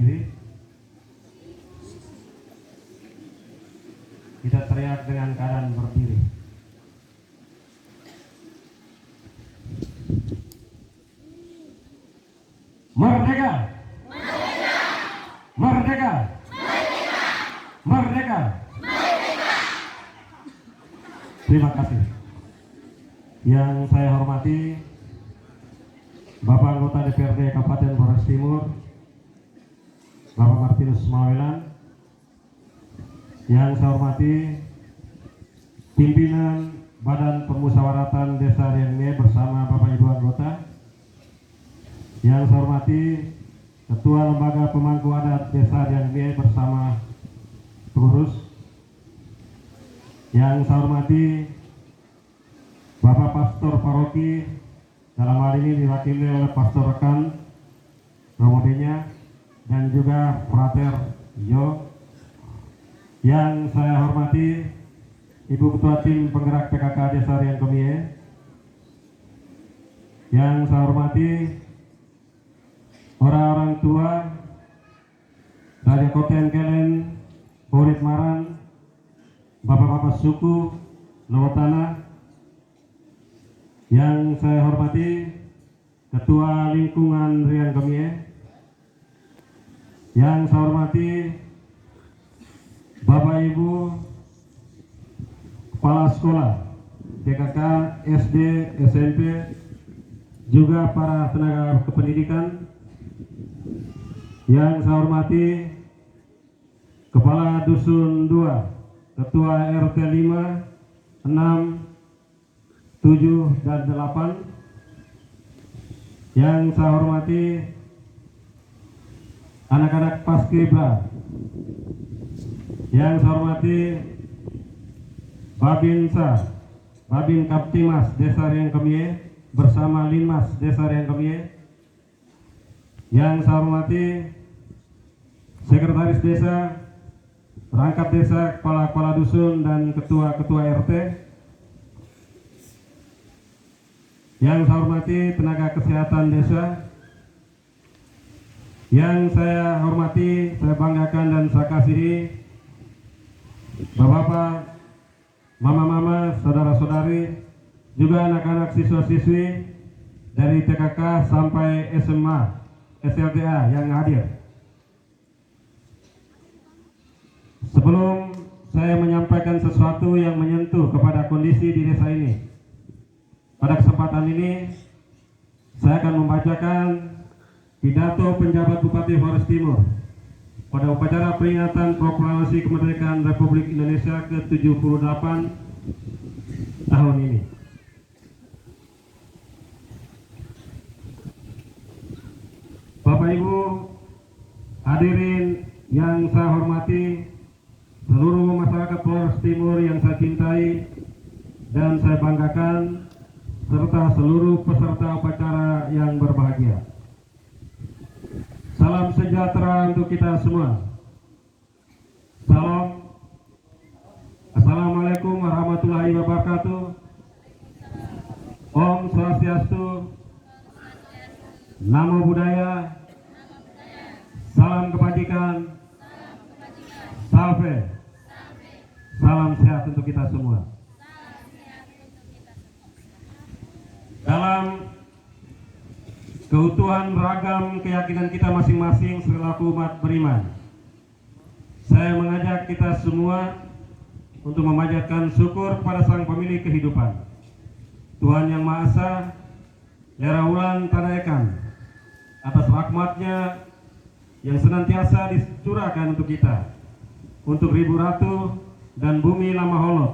berdiri. Kita teriak dengan keadaan berdiri. Merdeka! Merdeka! Merdeka! Merdeka! Merdeka! Terima kasih. Yang saya hormati Bapak Anggota DPRD Kabupaten Flores Timur, Bapak Martinus Mawelan. Yang saya hormati pimpinan Badan Permusyawaratan Desa Riang Mie bersama Bapak Ibu anggota. Yang saya hormati Ketua Lembaga Pemangku Adat Desa Riang Mie bersama pengurus. Yang saya hormati Bapak Pastor Paroki, dalam hal ini diwakili oleh Pastor Rekan Romodenya dan juga Frater Yo. Yang saya hormati Ibu Ketua Tim Penggerak PKK Desa Riang Kemie. Yang saya hormati orang-orang tua Raja Koten Kelen, Borit Maran, Bapak-bapak suku Lowotana. Yang saya hormati Ketua Lingkungan Riang Kemie. Yang saya hormati Bapak Ibu Kepala Sekolah PKK, SD, SMP, juga para tenaga kependidikan. Yang saya hormati Kepala Dusun 2, Ketua RT 5, 6, 7, dan 8. Yang saya hormati anak-anak Paskibra. Yang saya hormati Babinsa, Babin Kaptimas Desa Riang Kemie bersama Linmas Desa Riang Kemie. Yang saya hormati Sekretaris Desa, perangkat desa, kepala-kepala dusun, dan ketua-ketua RT. Yang saya hormati tenaga kesehatan desa. Yang saya hormati, saya banggakan dan saya kasihi Bapak-bapak, mama-mama, saudara-saudari, juga anak-anak siswa-siswi dari TKK sampai SMA, SLTA yang hadir. Sebelum saya menyampaikan sesuatu yang menyentuh kepada kondisi di desa ini, pada kesempatan ini saya akan membacakan pidato penjabat Bupati Flores Timur pada upacara peringatan Proklamasi Kemerdekaan Republik Indonesia ke-78 tahun ini. Bapak Ibu hadirin yang saya hormati, seluruh masyarakat Flores Timur yang saya cintai dan saya banggakan, serta seluruh peserta upacara yang berbahagia. Salam sejahtera untuk kita semua. Salam. Assalamualaikum warahmatullahi wabarakatuh. Om Swastiastu. Namo Buddhaya. Salam kebajikan. Salve. Salam sehat untuk kita semua. Dalam keutuhan ragam keyakinan kita masing-masing selaku umat beriman, saya mengajak kita semua untuk memanjatkan syukur kepada Sang Pemilik kehidupan, Tuhan Yang Maha Esa, Lera Ulan Tanaekan, atas rahmatnya yang senantiasa dicurahkan untuk kita, untuk ribu ratu dan bumi lama holot,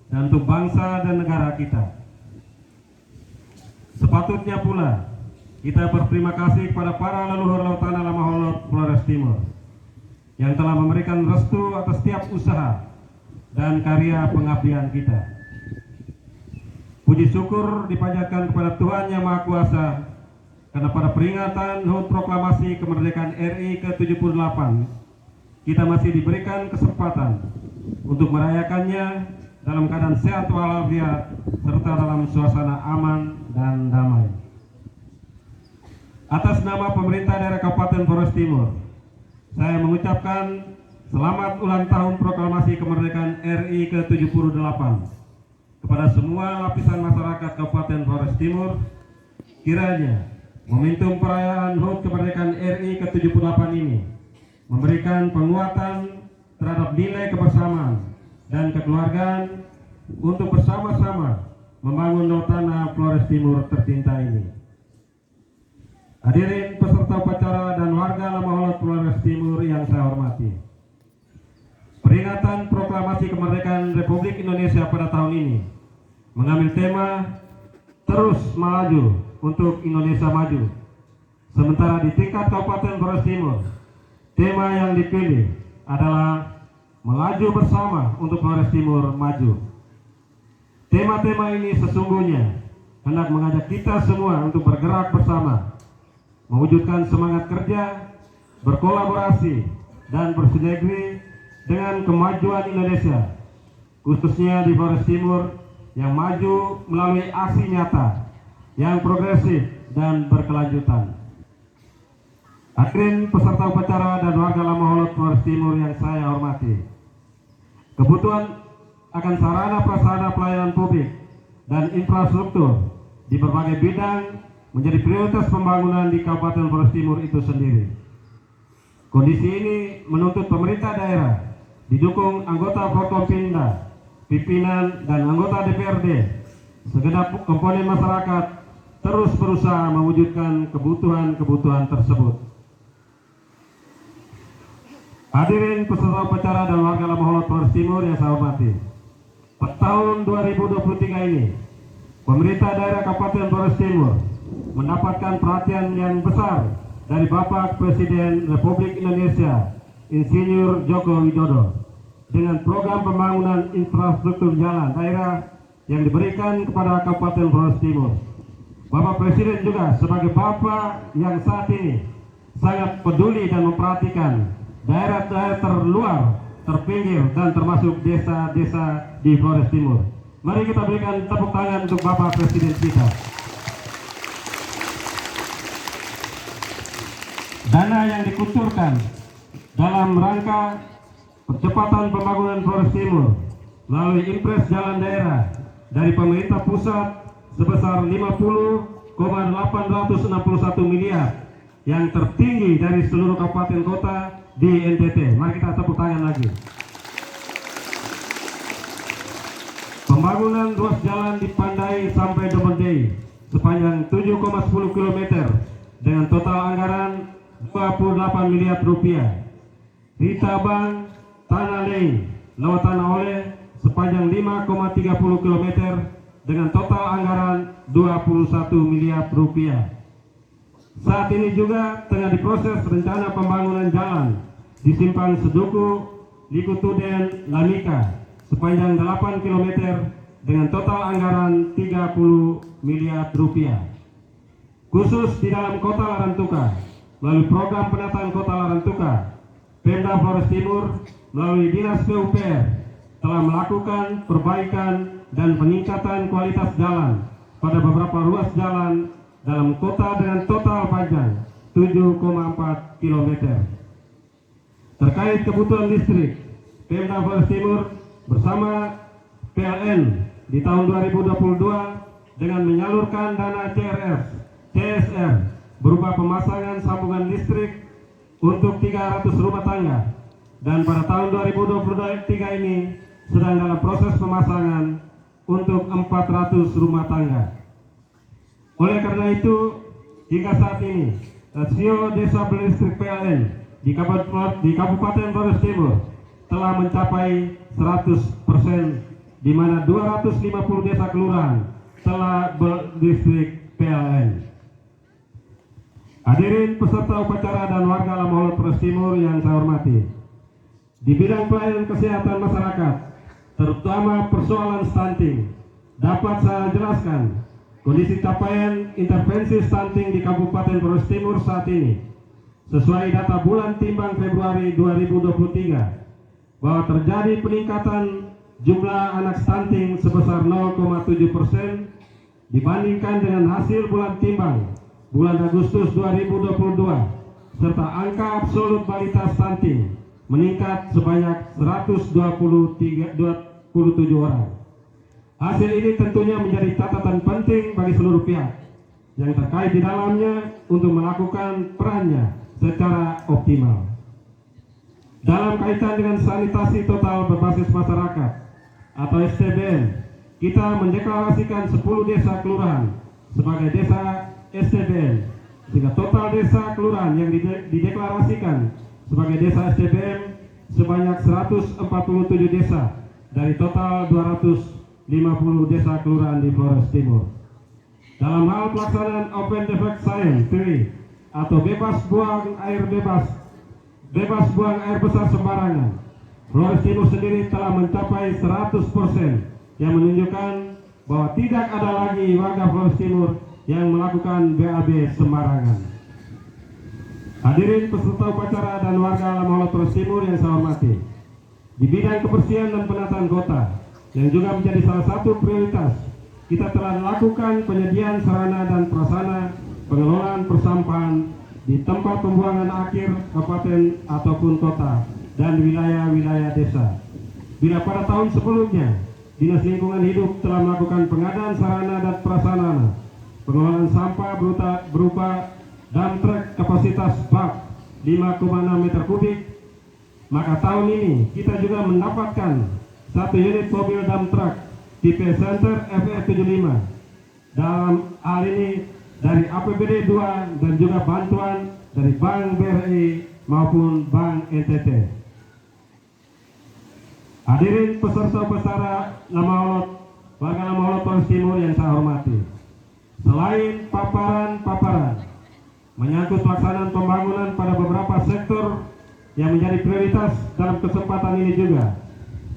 dan untuk bangsa dan negara kita. Sepatutnya pula kita berterima kasih kepada para leluhur Lautana Lama Holot Flores Timur yang telah memberikan restu atas setiap usaha dan karya pengabdian kita. Puji syukur dipanjatkan kepada Tuhan Yang Maha Kuasa karena pada peringatan HUT Proklamasi Kemerdekaan RI ke-78 kita masih diberikan kesempatan untuk merayakannya dalam keadaan sehat walafiat serta dalam suasana aman dan damai. Atas nama pemerintah daerah Kabupaten Flores Timur saya mengucapkan selamat ulang tahun Proklamasi Kemerdekaan RI ke-78 kepada semua lapisan masyarakat Kabupaten Flores Timur. Kiranya momentum perayaan HUT Kemerdekaan RI ke-78 ini memberikan penguatan terhadap nilai kebersamaan dan kekeluargaan untuk bersama-sama membangun tanah Flores Timur tercinta ini. Hadirin peserta upacara dan warga Lamaholot Flores Timur yang saya hormati. Peringatan Proklamasi Kemerdekaan Republik Indonesia pada tahun ini mengambil tema Terus Maju untuk Indonesia Maju. Sementara di tingkat Kabupaten Flores Timur, tema yang dipilih adalah Melaju Bersama untuk Flores Timur Maju. Tema-tema ini sesungguhnya hendak mengajak kita semua untuk bergerak bersama, mewujudkan semangat kerja, berkolaborasi, dan bersinergi dengan kemajuan Indonesia, khususnya di Flores Timur yang maju melalui aksi nyata, yang progresif dan berkelanjutan. Hadirin peserta upacara dan warga Lamaholot Flores Timur yang saya hormati, kebutuhan akan sarana prasarana pelayanan publik dan infrastruktur di berbagai bidang menjadi prioritas pembangunan di Kabupaten Flores Timur itu sendiri. Kondisi ini menuntut pemerintah daerah didukung anggota Forkompinda, pimpinan dan anggota DPRD, segenap komponen masyarakat terus berusaha mewujudkan kebutuhan-kebutuhan tersebut. Hadirin peserta upacara dan warga Lamaholot Flores Timur yang saya hormati, pada tahun 2023 ini, pemerintah daerah Kabupaten Flores Timur mendapatkan perhatian yang besar dari Bapak Presiden Republik Indonesia, Insinyur Joko Widodo, dengan program pembangunan infrastruktur jalan daerah yang diberikan kepada Kabupaten Flores Timur. Bapak Presiden juga sebagai Bapak yang saat ini sangat peduli dan memperhatikan daerah-daerah terluar, terpinggir, dan termasuk desa-desa di Flores Timur. Mari kita berikan tepuk tangan untuk Bapak Presiden kita. Dana yang dikucurkan dalam rangka percepatan pembangunan Flores Timur melalui impres jalan daerah dari pemerintah pusat sebesar 50,861 miliar yang tertinggi dari seluruh kabupaten kota di NTT. Mari kita tepuk tangan lagi. Pembangunan ruas jalan di Pandai sampai Domendei sepanjang 7,10 km dengan total anggaran 28 miliar rupiah. Di Tabang, Tanah Leng, Lewat Tanah Oleh sepanjang 5,30 km dengan total anggaran 21 miliar rupiah. Saat ini juga tengah diproses rencana pembangunan jalan di Simpang Seduku, Likutuden, Lanika sepanjang 8 km dengan total anggaran 30 miliar rupiah. Khusus di dalam kota Larantuka, melalui program penataan kota Larantuka, Pemda Flores Timur melalui Dinas PUPR telah melakukan perbaikan dan peningkatan kualitas jalan pada beberapa ruas jalan dalam kota dengan total panjang 7,4 km. Terkait kebutuhan listrik, Pemda Flores Timur bersama PLN di tahun 2022 dengan menyalurkan dana CSR berupa pemasangan sambungan listrik untuk 300 rumah tangga, dan pada tahun 2023 ini sedang dalam proses pemasangan untuk 400 rumah tangga. Oleh karena itu, hingga saat ini rasio desa berlistrik PLN di Kabupaten Flores Timur telah mencapai 100%, di mana 250 desa kelurahan telah berlistrik PLN. Hadirin peserta upacara dan warga Lamaholot Flores Timur yang saya hormati, di bidang pelayanan kesehatan masyarakat, terutama persoalan stunting, dapat saya jelaskan kondisi capaian intervensi stunting di Kabupaten Flores Timur saat ini. Sesuai data bulan timbang Februari 2023, bahwa terjadi peningkatan jumlah anak stunting sebesar 0,7% dibandingkan dengan hasil bulan timbang bulan Agustus 2022 serta angka absolut balita stunting meningkat sebanyak 127 orang. Hasil ini tentunya menjadi catatan penting bagi seluruh pihak yang terkait di dalamnya untuk melakukan perannya secara optimal. Dalam kaitan dengan sanitasi total berbasis masyarakat atau STBM, kita mendeklarasikan 10 desa kelurahan sebagai desa STBM, sehingga total desa kelurahan yang dideklarasikan sebagai desa STBM sebanyak 147 desa dari total 250 desa kelurahan di Flores Timur. Dalam hal pelaksanaan Open Defect Science Theory atau bebas buang air buang air besar sembarangan, Flores Timur sendiri telah mencapai 100%, yang menunjukkan bahwa tidak ada lagi warga Flores Timur yang melakukan BAB sembarangan. Hadirin peserta upacara dan warga Lamaholot Flores Timur yang saya hormati, di bidang kebersihan dan penataan kota yang juga menjadi salah satu prioritas, kita telah melakukan penyediaan sarana dan prasarana pengelolaan persampahan di tempat pembuangan akhir kabupaten ataupun kota dan wilayah-wilayah desa. Bila pada tahun sebelumnya Dinas Lingkungan Hidup telah melakukan pengadaan sarana dan prasarana pengelolaan sampah berupa dump truck kapasitas bak 5,6 meter kubik, maka tahun ini kita juga mendapatkan 1 unit mobil dump truck tipe Center FF75. Dalam hal ini dari APBD 2 dan juga bantuan dari Bank BRI maupun Bank NTT. Hadirin peserta upacara Lamaholot, warga Lamaholot Flores Timur yang saya hormati, selain paparan menyangkut pelaksanaan pembangunan pada beberapa sektor yang menjadi prioritas dalam kesempatan ini juga,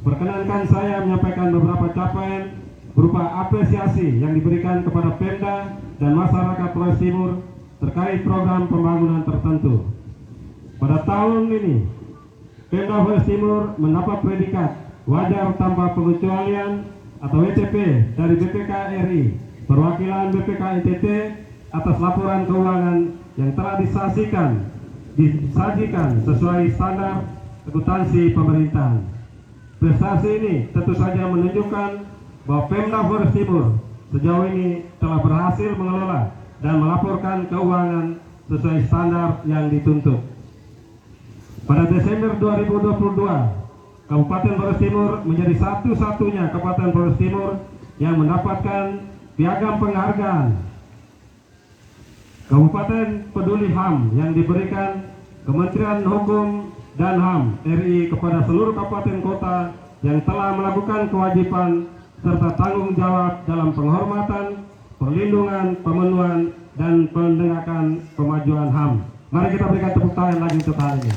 perkenankan saya menyampaikan beberapa capaian berupa apresiasi yang diberikan kepada Pemda dan masyarakat Flores Timur terkait program pembangunan tertentu. Pada tahun ini, Pemda Flores Timur mendapat predikat wajar tanpa pengecualian atau WTP dari BPK RI, perwakilan BPK NTT atas laporan keuangan yang telah disajikan sesuai standar akuntansi pemerintahan. Prestasi ini tentu saja menunjukkan bahwa Pemda Flores Timur sejauh ini telah berhasil mengelola dan melaporkan keuangan sesuai standar yang dituntut. Pada Desember 2022, Kabupaten Flores Timur menjadi satu-satunya Kabupaten Flores Timur yang mendapatkan piagam penghargaan Kabupaten Peduli HAM yang diberikan Kementerian Hukum dan HAM RI kepada seluruh kabupaten kota yang telah melakukan kewajiban serta tanggung jawab dalam penghormatan, perlindungan, pemenuhan, dan pendegakan kemajuan HAM. Mari kita berikan tepuk tangan lagi untuk hal ini.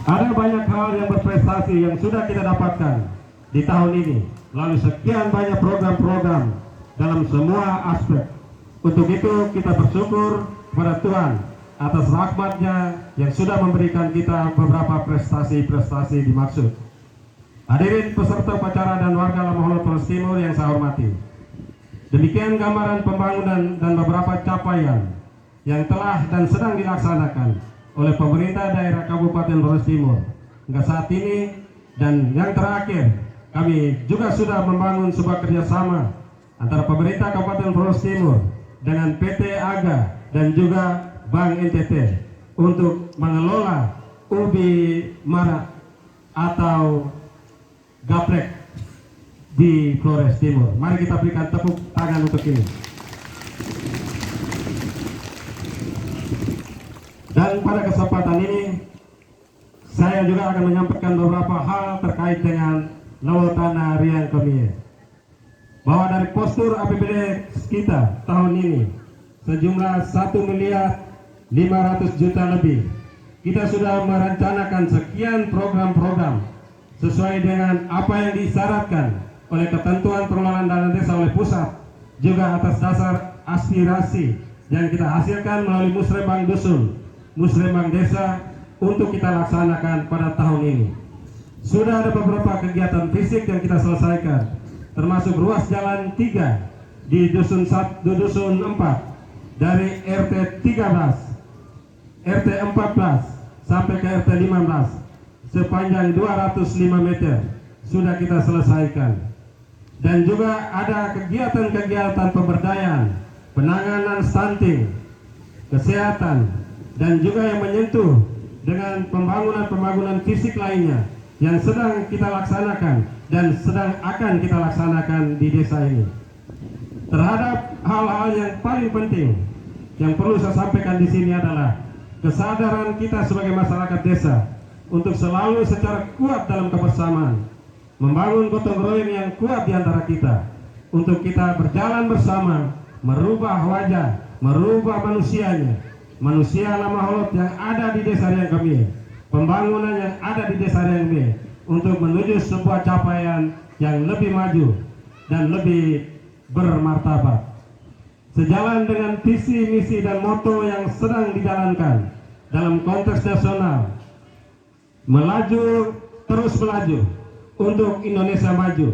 Ada banyak hal yang berprestasi yang sudah kita dapatkan di tahun ini, lalu sekian banyak program-program dalam semua aspek. Untuk itu kita bersyukur kepada Tuhan atas rahmat-Nya yang sudah memberikan kita beberapa prestasi-prestasi dimaksud. Hadirin peserta upacara dan warga Lamaholot Flores Timur yang saya hormati, demikian gambaran pembangunan dan beberapa capaian yang telah dan sedang dilaksanakan oleh pemerintah daerah Kabupaten Flores Timur hingga saat ini. Dan yang terakhir, kami juga sudah membangun sebuah kerjasama antara pemerintah Kabupaten Flores Timur dengan PT AGA dan juga Bank NTT untuk mengelola ubi marak atau gaplek di Flores Timur. Mari kita berikan tepuk tangan untuk ini. Dan pada kesempatan ini saya juga akan menyampaikan beberapa hal terkait dengan Lawatana Riang Kemie. Bahwa dari postur APBD kita tahun ini sejumlah 1.500.000.000 lebih, kita sudah merencanakan sekian program-program sesuai dengan apa yang disyaratkan oleh ketentuan pengelolaan dana desa oleh pusat, juga atas dasar aspirasi yang kita hasilkan melalui musrembang dusun, musrembang desa untuk kita laksanakan pada tahun ini. Sudah ada beberapa kegiatan fisik yang kita selesaikan, termasuk ruas jalan 3 di dusun 4 dari RT 13, RT 14 sampai ke RT 15 sepanjang 205 meter sudah kita selesaikan. Dan juga ada kegiatan-kegiatan pemberdayaan, penanganan stunting, kesehatan, dan juga yang menyentuh dengan pembangunan-pembangunan fisik lainnya yang sedang kita laksanakan dan sedang akan kita laksanakan di desa ini. Terhadap hal-hal yang paling penting yang perlu saya sampaikan di sini adalah kesadaran kita sebagai masyarakat desa untuk selalu secara kuat dalam kebersamaan, membangun gotong royong yang kuat di antara kita, untuk kita berjalan bersama, merubah wajah, merubah manusianya, manusia lama holot yang ada di desa Riang Kemih, pembangunan yang ada di desa Riang Kemih, untuk menuju sebuah capaian yang lebih maju dan lebih bermartabat. Sejalan dengan visi, misi, dan moto yang sedang dijalankan dalam konteks nasional, melaju, terus melaju untuk Indonesia maju,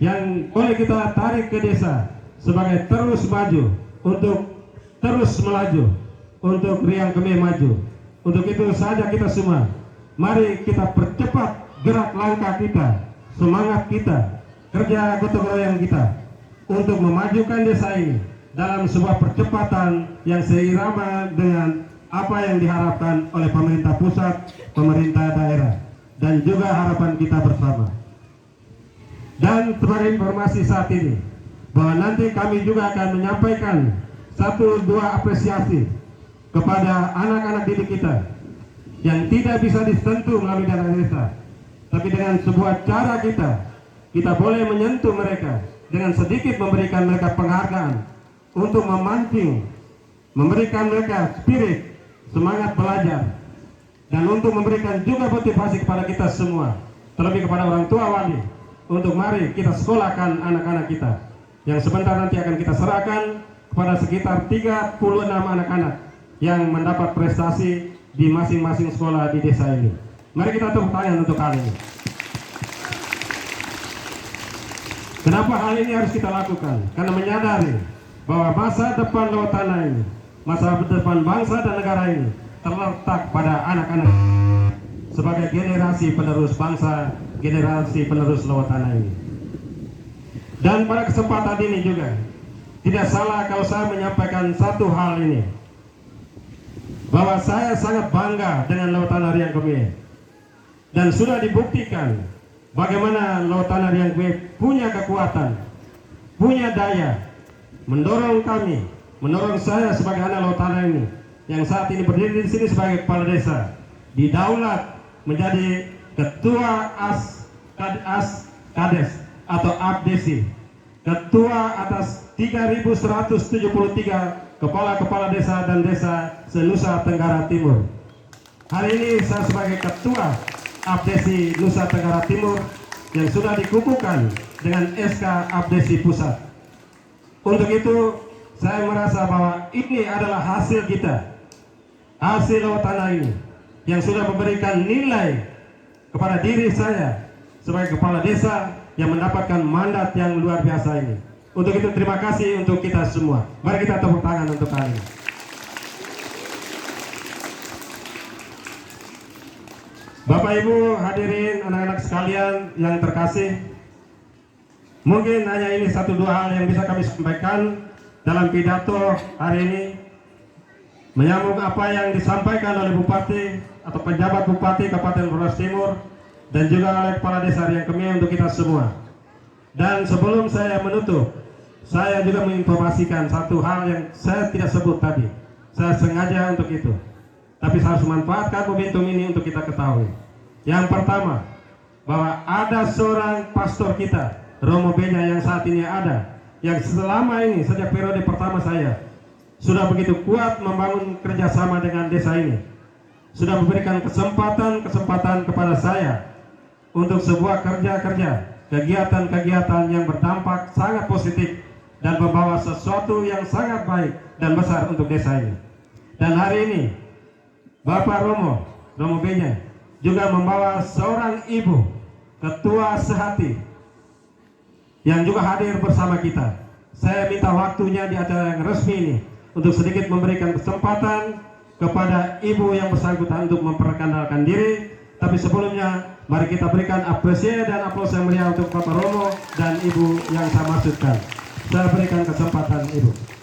yang boleh kita tarik ke desa sebagai terus maju, untuk terus melaju, untuk Riang Kemih maju. Untuk itu saja kita semua, mari kita percepat gerak langkah kita, semangat kita, kerja gotong royong kita untuk memajukan desa ini dalam sebuah percepatan yang seirama dengan apa yang diharapkan oleh pemerintah pusat, pemerintah daerah, dan juga harapan kita bersama. Dan sebagai informasi saat ini, bahwa nanti kami juga akan menyampaikan 1-2 apresiasi kepada anak-anak didik kita yang tidak bisa disentuh melalui dana desa, tapi dengan sebuah cara kita boleh menyentuh mereka dengan sedikit memberikan mereka penghargaan untuk memancing, memberikan mereka spirit, semangat belajar, dan untuk memberikan juga motivasi kepada kita semua, terlebih kepada orang tua wali, untuk mari kita sekolahkan anak-anak kita yang sebentar nanti akan kita serahkan kepada sekitar 36 anak-anak yang mendapat prestasi di masing-masing sekolah di desa ini. Mari kita tepuk tangan untuk hal ini. Kenapa hal ini harus kita lakukan? Karena menyadari bahwa masa depan Lewat Tanah ini, masa depan bangsa dan negara ini terletak pada anak-anak sebagai generasi penerus bangsa, generasi penerus Lewat Tanah ini. Dan pada kesempatan ini juga tidak salah kalau saya menyampaikan satu hal ini, bahwa saya sangat bangga dengan Lewat Tanah Riang Kemih, dan sudah dibuktikan bagaimana Lewat Tanah Riang Kemih punya kekuatan, punya daya mendorong kami, mendorong saya sebagai anak Lewat Tanah ini yang saat ini berdiri di sini sebagai kepala desa, didaulat menjadi ketua Kades atau Abdesi, ketua atas 3.173 kepala-kepala desa dan desa se-Nusa Tenggara Timur. Hari ini saya sebagai ketua Abdesi Nusa Tenggara Timur yang sudah dikukuhkan dengan SK Abdesi Pusat. Untuk itu saya merasa bahwa ini adalah hasil kita, hasil Lewat Tanah ini yang sudah memberikan nilai kepada diri saya sebagai kepala desa yang mendapatkan mandat yang luar biasa ini. Untuk itu terima kasih untuk kita semua. Mari kita tepuk tangan untuk kalian. Bapak Ibu hadirin, anak-anak sekalian yang terkasih, mungkin hanya ini 1-2 hal yang bisa kami sampaikan dalam pidato hari ini, menyambung apa yang disampaikan oleh Bupati atau penjabat Bupati Kabupaten Flores Timur dan juga oleh Kepala Desa Riang Kemih untuk kita semua. Dan sebelum saya menutup, saya juga menginformasikan satu hal yang saya tidak sebut tadi. Saya sengaja untuk itu, tapi saya harus memanfaatkan momentum ini untuk kita ketahui. Yang pertama, bahwa ada seorang pastor kita, Romo Benya, yang saat ini ada, yang selama ini sejak periode pertama saya sudah begitu kuat membangun kerjasama dengan desa ini, sudah memberikan kesempatan kepada saya untuk sebuah kerja-kerja, kegiatan-kegiatan yang berdampak sangat positif dan membawa sesuatu yang sangat baik dan besar untuk desa ini. Dan hari ini Bapak Romo Benya juga membawa seorang ibu, ketua sehati, yang juga hadir bersama kita. saya minta waktunya di acara yang resmi ini untuk sedikit memberikan kesempatan kepada ibu yang bersangkutan untuk memperkenalkan diri. Tapi sebelumnya mari kita berikan apresiasi dan aplaus yang meriah untuk Bapak Romo dan Ibu yang saya maksudkan. Saya berikan kesempatan Ibu.